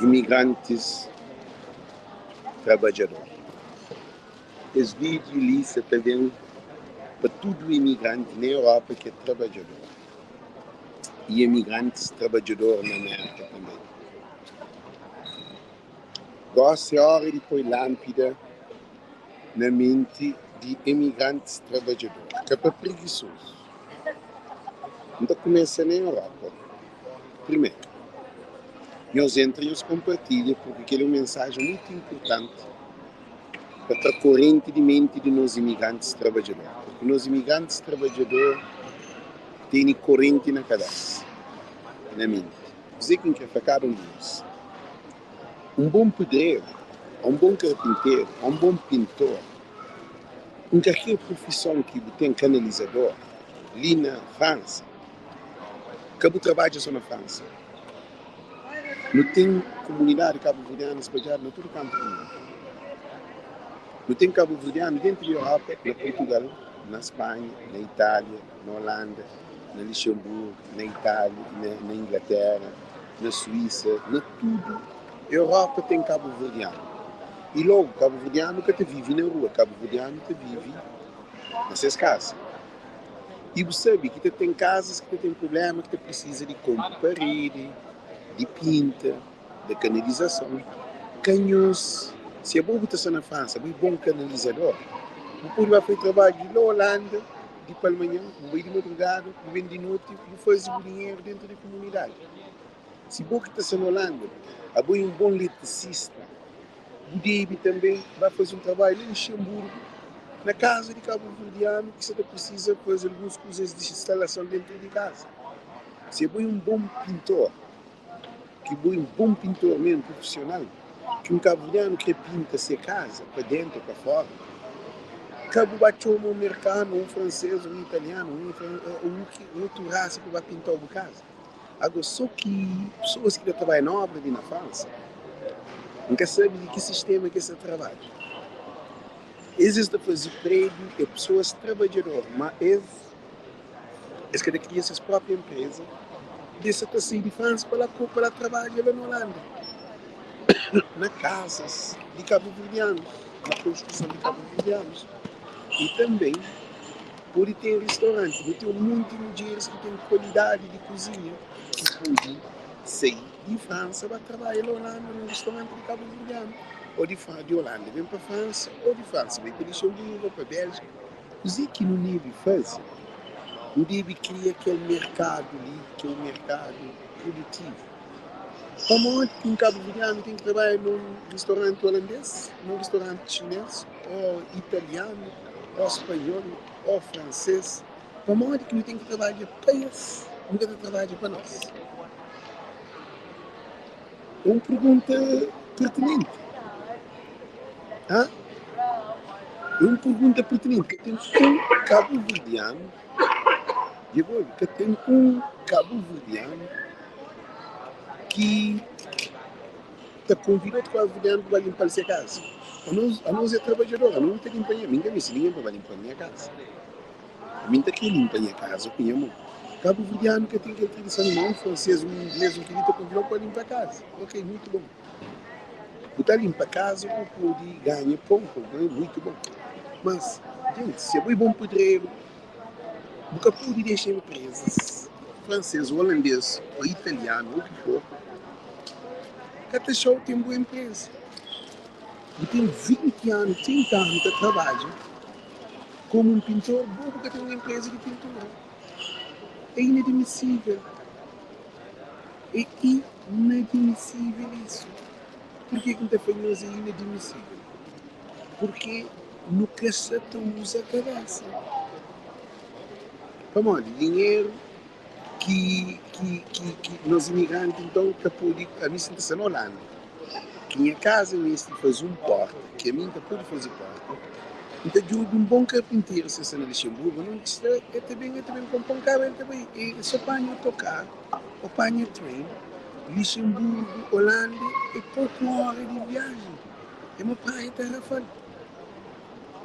imigrantes trabalhadores. Esse vídeo lista também para todo imigrante na Europa que é trabalhador. E imigrantes trabalhadores na América também. Gosto é hora de pôr lâmpada na mente de imigrantes trabalhadores, que é para preguiçosos. Então começa na Europa. Primeiro, nós entramos e compartilhamos porque aquele é uma mensagem muito importante para a corrente de mente de nós imigrantes trabalhadores. Porque nós imigrantes trabalhadores têm corrente na cabeça, na mente. Dizer que é para cada um de nós. Um bom pedreiro, um bom carpinteiro, um bom pintor, qualquer profissão que tem canalizador, ali na França, cabo trabalha só na França. Não tem comunidade cabo-verdiana espalhada no todo canto do mundo. Não tem cabo-verdiano dentro da Europa, na Portugal, na Espanha, na Itália, na Holanda, na Luxemburgo, na Itália, na Inglaterra, na Suíça, na tudo. A Europa tem cabo-verdiano. E logo, cabo-verdiano que te vive na rua, cabo-verdiano que vive nessas casas. E você sabe que tem casas que tem problema, que precisa de compra de parede, de pinta, de canalização. Canhões, se é bom botar na França, é bom canalizador. Depois vai fazer trabalho na Holanda, de pela manhã, vai de madrugada, vai de noite, e faz o dinheiro dentro da comunidade. Se bom que está na Holanda, é um bom eletricista. O David também vai fazer um trabalho em Luxemburgo, na casa de cabo-verdiano, que você precisa fazer algumas coisas de instalação dentro de casa. Se é um bom pintor, que é um bom pintor mesmo, profissional, que um cabo-verdiano que pinta sua casa, para dentro, para fora, cabo bateu um americano, um francês, um italiano, um outro raça que vai pintar a casa. Agora, só que pessoas que trabalham na obra na França, nunca sabem de que sistema que você trabalha. Existe fazer prédio e pessoas trabalhadoras, mas eles que criam suas próprias empresas, dessa sair de França para trabalhar lá na Holanda, nas casas de cabo-verdianos, na construção de cabo-verdianos. E também pode ter restaurante, tem muitas mulheres que têm qualidade de cozinha, que podem sair de França para trabalhar na Holanda, no restaurante de cabo-verdiano. Ou de Holanda vem para a França, ou de França vem para Luxemburgo, para a Bélgica. Assim que não deve fazer, não deve criar aquele mercado ali, que é um mercado produtivo. Como que um cabo-verdiano tem que trabalhar num restaurante holandês, num restaurante chinês, ou italiano, ou espanhol, ou francês, como que não tem que trabalhar para eles, nunca trabalha para nós? É uma pergunta pertinente. É uma pergunta pertinente. Tem um cabo-verdiano, que tem um cabo-verdiano que está convidado para o cabo-verdiano para limpar a sua casa. A nós é trabalhadora, não tem que limpar a minha. Ninguém me ensina para limpar a minha casa. A minha tem que limpar a minha casa, com a mão. Cabo-verdiano que tem que tradição, um francês, um inglês, um que está convidado para limpar a casa. Ok, muito bom. Botar limpa a casa, pode ganhar pouco, muito bom. Mas, gente, se é bom pedreiro, nunca pode deixar empresas, francês, holandês, ou italiano, ou o que for, cada show tem boa empresa. E tem 20 anos, 30 anos de trabalho como um pintor, bom porque tem uma empresa de pintura. É inadmissível. É inadmissível isso. Por que está falando isso é inadmissível? Porque nunca se usa a cabeça. Vamos, dinheiro que nós imigrantes, então, que pode, a mim se na Holanda, que minha casa me faz um porta, que a mim pode fazer porta. Então, de um bom carpinteiro, se você na Luxemburgo, não é também comprar um carro, também, e só apanha autocarro, apanha trem, Luxemburgo, Holanda, é pouco hora de viagem. É uma praia Tarrafal.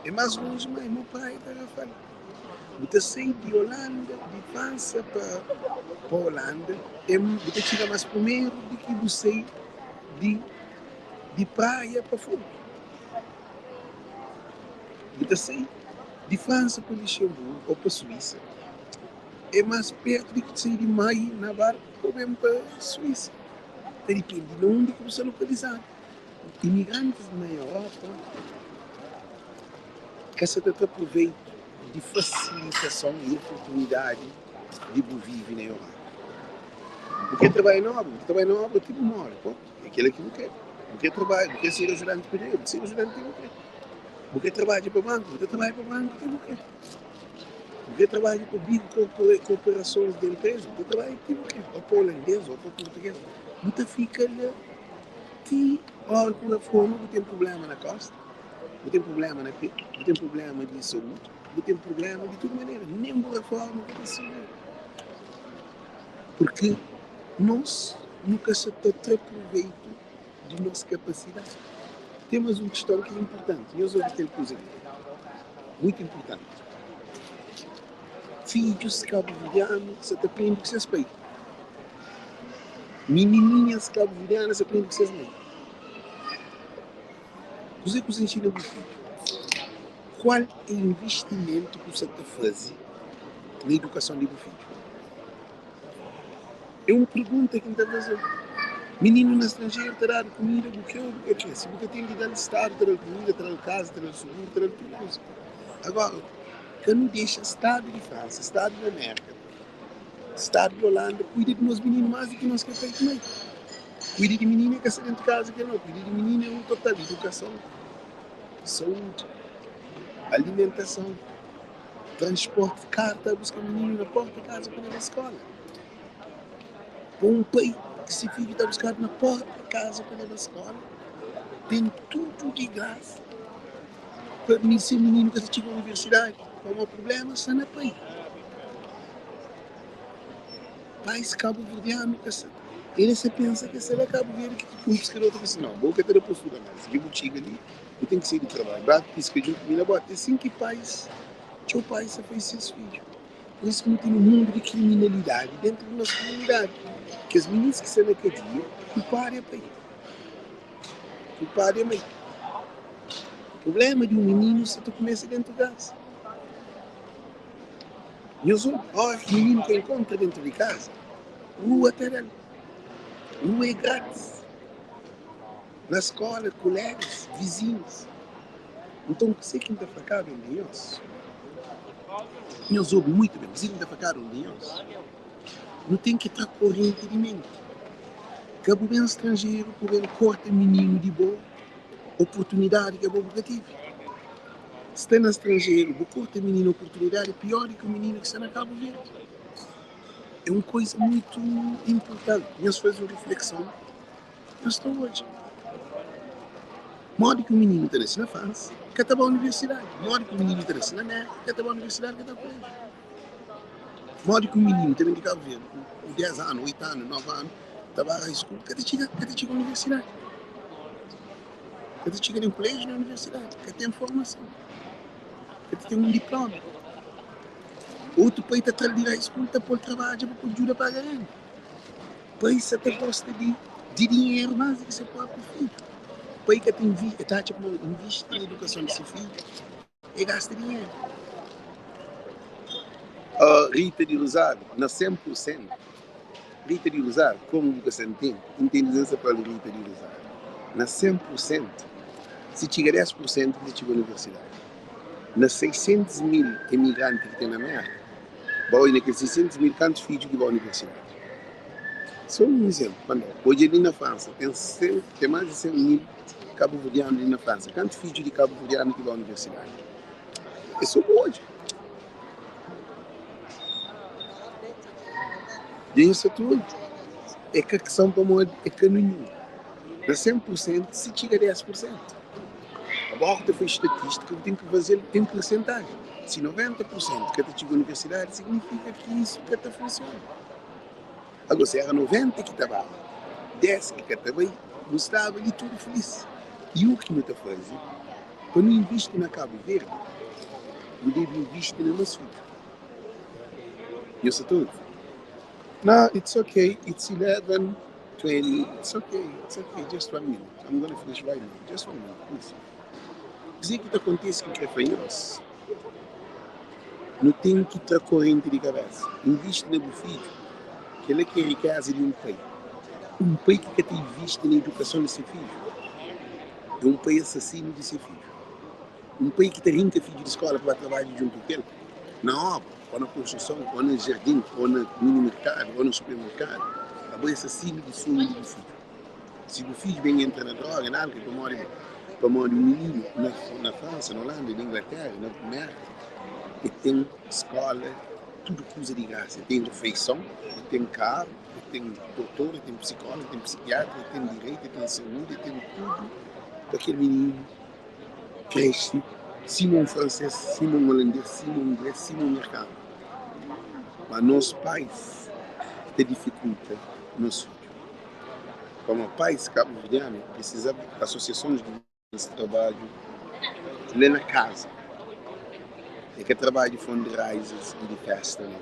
É mais longe, mas é uma praia Tarrafal. Você sai de Holanda, de França para Holanda, você chega mais primeiro do que você de praia para fora. Então, assim, de França para Luxemburgo ou para a Suíça, é mais perto do que sair de Maio na barca ou mesmo para a Suíça. Depende de onde que você é localizado. Imigrantes na Europa, que se trata proveito de facilitação e oportunidade de viver na Europa. Porque trabalho na obra, tipo uma hora, pô, é aquilo que eu quero. Porque trabalho, porque ser ajudante para ele, ser ajudante que eu quero. Porque trabalho para o banco, porque trabalho para o banco que eu quero. Porque trabalho para big corporações de empresa, porque trabalho que eu quero. Ou para o holandês, ou para o português. Não fica lá que, olha, por uma forma, não tem problema na costa, não tem problema na pé, não tem problema de saúde, não tem problema de toda maneira, nem por forma que assim. Porque nós nunca se trata proveito de nossa capacidade. Temos uma questão que é importante, e eu ouvi aquele coisa muito importante. Filhos cabo-verdianos se aprendem que se respeitam. Menininhas cabo-verdianas se aprendem que se respeitam. Você que você ensina do filho. Qual é o investimento que você está fazendo na educação do filho? É uma pergunta que está fazendo. Menino no estrangeiro terá comida do que eu quero. Se você tem que dar Estado, terá comida, terá casa, terá seguro, terá tudo isso. Agora, que não deixa Estado de França, Estado da América, Estado de Holanda, cuida de nós meninos mais do que nós que temos também. Cuida de menino que está dentro de casa que não. Cuida de menino é um total de educação, saúde, alimentação, transporte, carta, buscar menino na porta de casa para ir na escola. Um pai que se filho está buscando na porta de casa para ir na escola, tem tudo de graça. Para mim ser menino que chega à universidade, não há problema, está na pai. Pais cabo-verdiano, ele se pensa que será cabo-verdiano que tu busca outra pessoa. Não, boca ter a postura, mas eu chego ali, eu tenho que sair do trabalho. Bate, pisca, junto comigo, bate. Assim que pais, teu pai se fez seus filhos. Por isso que não tem um mundo de criminalidade dentro da nossa comunidade. Que as meninas que estão na cadeia, culpar é pai. Culpar é mãe. O problema de um menino se tu começa dentro de casa. E eu sou, olha, o menino que encontra dentro de casa, rua terá, rua é grátis. Na escola, colegas, vizinhos. Então, você que está facado em Deus, eu sou muito bem, você que está facado em Deus, não tem que estar corrente de mente. Que é bem estrangeiro, por ele corta menino de boa, oportunidade que é bom que tive. Se está no estrangeiro, vou cortar menino oportunidade, pior do que o menino que está na Cabo Verde. É uma coisa muito importante. Nós fazemos uma reflexão. Nós estamos hoje. Modo que o menino está na França, que está na universidade. Modo que o menino está na América, que está na universidade, que está na colégio. Modo que o menino também de Cabo Verde, com 10 anos, 8 anos, 9 anos, estava na escola, que chega à universidade. Que chega no colégio na universidade, que tem formação. Que tem um diploma. Outro país está atrás de ir à escola, está por trabalho, para ajuda para ganhar. O país até gosta de dinheiro mais do que você pode para o filho. O país que está investe na educação do seu filho e gasta dinheiro. Rita de Rosário, na 100%. Rita de Rosário, como você entende? Inteligência para a Rita de Rosário. Na 100%, se chega 10%, você chega à universidade. Nas 600 mil imigrantes que tem na América, vai naqueles 600 mil quantos filhos que vão à universidade. Só um exemplo. Hoje ali na França, tem mais de 100 mil cabo-verdianos ali na França. Quantos filhos de cabo-verdianos que vão à universidade? É só hoje. E isso tudo é que a questão para nós é que nenhum. Na 100%, se chega a 10%. Agora foi estatística que tem que fazer em porcentagem. Se 90% que está chegando à universidade, significa que isso que está funcionando. Agora, se era 90% que estava, 10% que estava aí, não estava e tudo feliz. E o que não está fazendo? Quando investir na Cabo Verde, eu devo investir na nossa vida. E eu sei tudo. No, it's okay. It's 11. 20, it's okay, just 1 minute. I'm going to finish right now. Just 1 minute, please. Dizer que acontece que é fanhoso. Não tem que ter corrente de cabeça. Investe no filho, que ele quer a casa de um pai. Um pai que tem visto na educação de seu filho. É um pai assassino de seu filho. Um pai que tem 30 filhos de escola para trabalhar junto com ele. Na obra, ou na construção, ou no jardim, ou no mini mercado, ou no supermercado. É um assassino de sonho do filho. Se o filho vem entrar na droga, nada, que para morrer um menino na França, na Holanda, na Inglaterra, na América, e tem escola, tudo coisa de graça. Tem refeição, tem carro, tem doutor, tem psicólogo, tem psiquiatra, tem direito, tem saúde, tem tudo. Aquele menino cresce, Simão francês, Simão holandês, Simão inglês, Simão mercado. Mas nossos pais têm dificuldade nosso filho. Como pais cabo-verdianos, precisamos de associações de trabalho lá na casa. É que trabalho de fundraisers e de festa. Né?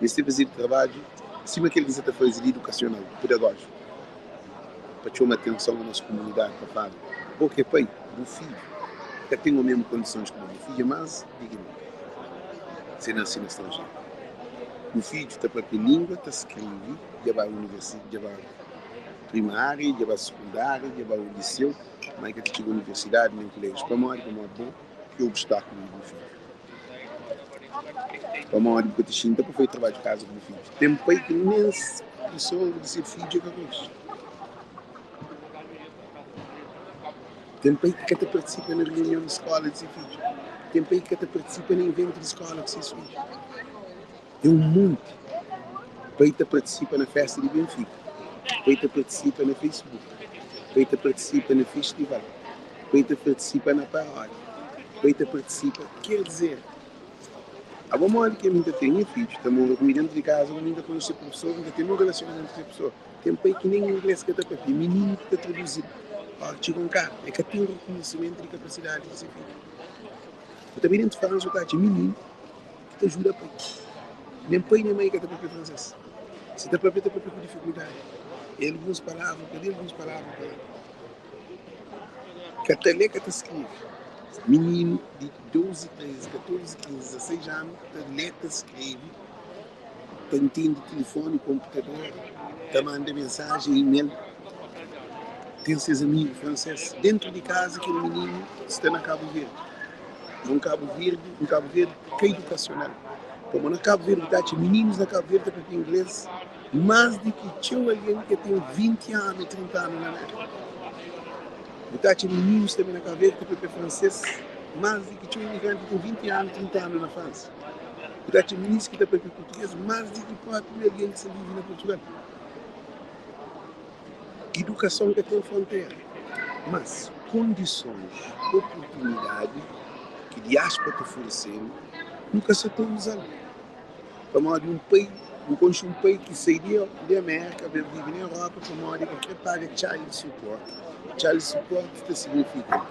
Nesse tipo de trabalho, acima que ele está fazendo educacional, pedagógico, para chamar atenção da nossa comunidade, para falar, porque pai, o filho, que tem as mesmas condições que o filho, mas digno, se nasce no estrangeiro. O filho está para a língua, está escreve, já vai à universidade, já vai à primária, já vai à secundária, já vai ao liceu, mas que chega à universidade, nem colégio, para morrer, como é bom, que é o obstáculo do filho. Para morrer, porque te xinta, para fazer trabalho de casa com o filho. Tem pai que nem pessoa de ser filho de coisa. Tem pai que até participa na reunião de escola de ser filho. Tem pai que até participa no evento de escola de ser filho. É um monte. Pai que participa na festa de Benfica. Pai que participa no Facebook. Pai que participa no festival. Pai que participa na paródia. Pai que participa. Quer dizer, a boa que ainda tem filho, estamos dentro de casa, ainda conhece a professor, ainda tem um relacionamento com a pessoa. Tem pai que nem inglês que está para ti, menino que está traduzido. Chega um cara, é que tem um reconhecimento de capacidade de ser filho. Eu também dentro de França, eu menino que te ajuda a pai. Nem pai nem mãe que está para francês. Se está para com dificuldade. Ele algumas palavras, cadê algumas palavras? Que até lê que te escreve. Menino de 12, 13, 14, 15, 16 anos, lê, te escreve, te entende telefone, computador, te manda mensagem, e-mail. Tem seus amigos franceses. Dentro de casa, aquele menino está na Cabo Verde. Um Cabo Verde que é educacional. Como na Cabo Verde, tem meninos na Cabo Verde que têm inglês, mais do que tinha alguém que tem 20 anos, 30 anos na América. Tem meninos também na Cabo Verde que têm francês, mais do que tinha um imigrante que tem 20 anos, 30 anos na França. Tem meninos que têm português, mais do que próprio alguém que se vive na Portugal. Educação que tem fronteira, mas condições, oportunidade que a diáspora te oferecendo, nunca se estão usando. Para modo de um país, um país que sairia da América, vive na Europa, para modo que paga child support. Child support significa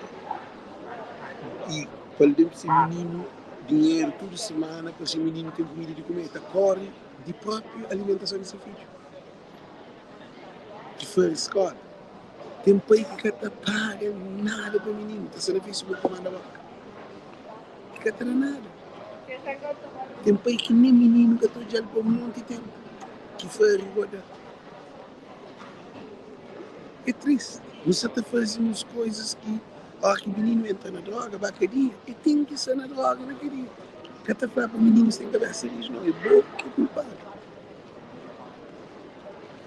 e para esse menino dinheiro toda semana para esse menino ter comida de comer, corre de própria alimentação desse filho. De fora da escola. Tem pai que não paga nada para o menino, está sendo Facebook para mandar boca. Que não tem nada. Tem pai que nem menino que está olhando por um monte de tempo. Que foi rigorado. É triste. Você está fazendo coisas que que o menino entra na droga, vai querer, e tem que ser na droga, não queria. Que está falando para o menino sem cabeça, não é bom, que é culpado.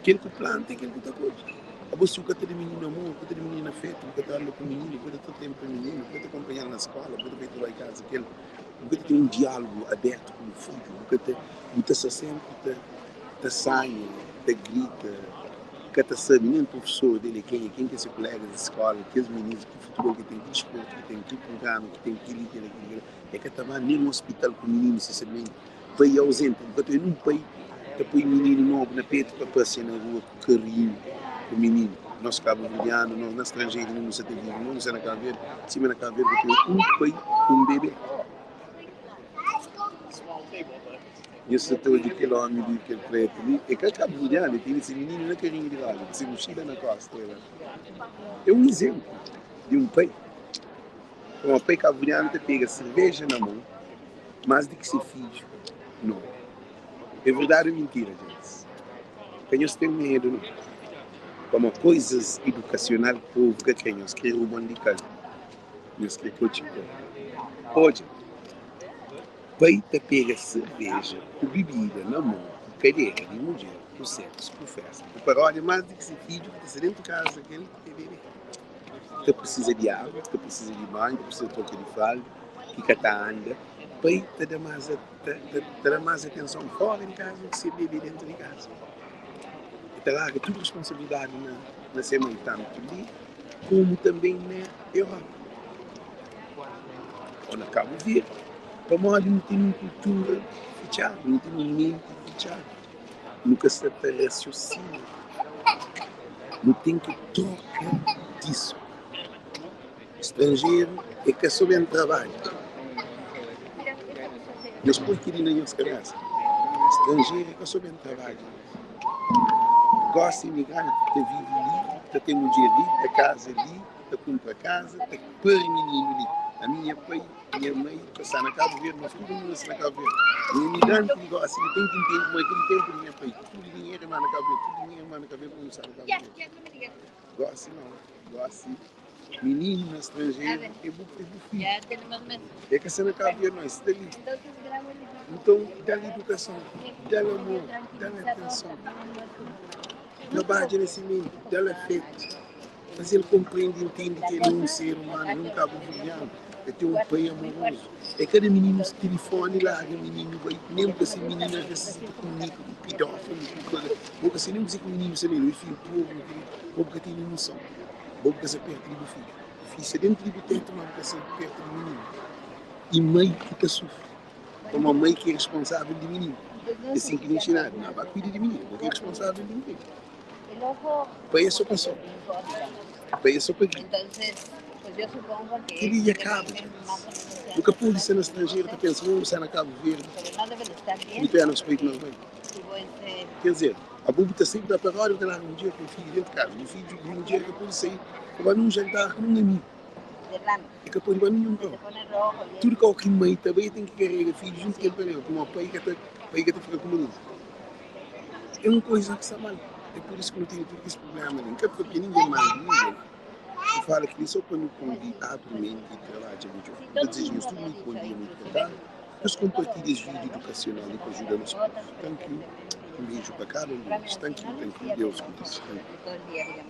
Aquele que planta, aquele que está coisa. A você que tem menino amor, que tem menino afeto, que está com o menino, que está tempo com o menino, que está acompanhando na escola, que está lá em casa, que tem um diálogo aberto com o filho, que está sempre, está sai, está grita, que está sabe nem o professor dele quem que é seu colega da escola, que os meninos, que futebol, que tem que desporto, que tem que programa, que tem que aquilo, é que estava nem no hospital com o menino, sinceramente, foi ausente, porque eu não pai, que põe menino novo na peito para passear na rua com o carrinho. O menino, nosso cabo-verdiano, nós na estrangeira, não se tem vivo, não sei na Cabo Verde, cima na Cabo Verde, tem um pai com um bebê. io setor de quilômetro que preto ali, e que acaba olhando, tem esse menino na carinha de lado, esse mochila na costa. É um exemplo de um pai. Um pai cabulhante pega cerveja na mão, mais do que se finge. Não. É verdade ou mentira, gente? Quem tem medo, não? Como coisas educacionais povo que quem que o bom de casa. Nós que cochico. Hoje, pai te pega cerveja, com bebida na mão, com cadeira de mulher, com sexo, com festa. Com paródia mais do que se finge, que está dentro de casa, aquele que bebe. Que precisa de água, que precisa de banho, que precisa de troca de fralda, que está anda. Pai te dá mais atenção fora de casa do que se bebe dentro de casa. Então, larga toda responsabilidade na semana tanto ali, como também na Europa. Ou na Cabo Verde. Para nós não tem uma cultura fechada, não tem uma mente fechada. Nunca se raciocina. Não tem que trocar disso. Estrangeiro é que souber trabalho. Mas por que não é criança? Estrangeiro é que souber trabalho. Gosta de imigrante, que vive ali, que tem um dia ali, que casa ali, que compra casa, que põe menino ali. A minha pai, minha mãe, que está na Cabo Verde, mas todo mundo está na Cabo Verde. O imigrante que gosta, ele tem que entender como é aquele tempo da minha pai. Tudo dinheiro é mais na Cabo Verde, tudo dinheiro é mais na Cabo Verde, como está na Cabo Verde. Gosta não, gosta. Menino no estrangeiro, é filho. É que está na Cabo Verde, não, isso dali. Então, dá-lhe educação, dá-lhe amor, dá-lhe atenção. Trabalho nesse meio, dá-lhe afeto. Mas ele compreende e entende que ele é um ser humano, não acaba brilhando. Ele tem um pai amoroso. É cada menino se telefone lá, cada menino vai, mesmo que esse menino às vezes se comunica com pedófilo, com coisa. Porque assim, não dizer que o menino se lê, o filho povo que tem noção. Povo que se perto do filho. O filho se dentro do teto, não, que se perto do menino. E mãe que está sofrendo. Como a mãe que é responsável de menino. É assim que lhe ensinaram. Não, vai cuidar de menino, porque é responsável de menino. Para isso passou. Para isso peguei. Que dia acaba. Porque a polícia na estrangeira está pensando, vamos sair na Cabo Verde. E tu é no respeito não vem. Quer dizer, a Bubu está sempre a parar, eu tenho um dia com o filho dentro de casa. O filho de um dia que a polícia aí, vai num jantar com um amigo. E que a polícia vai num carro. Tudo que é o que mãe também tem que carregar filho junto com ele, como a pai que está fica com ele. É uma coisa que está mal. É por isso que não tem todo esse problema. Não é porque ninguém mais ninguém. Eu falo que só quando convidar para mim de trabalho de muito. Eu desejo tudo muito bom dia, muito bom. Nós compartilhamos vídeo educacional e que ajuda nos povos. Um beijo para cada um deles. Thank you. Deus cuide.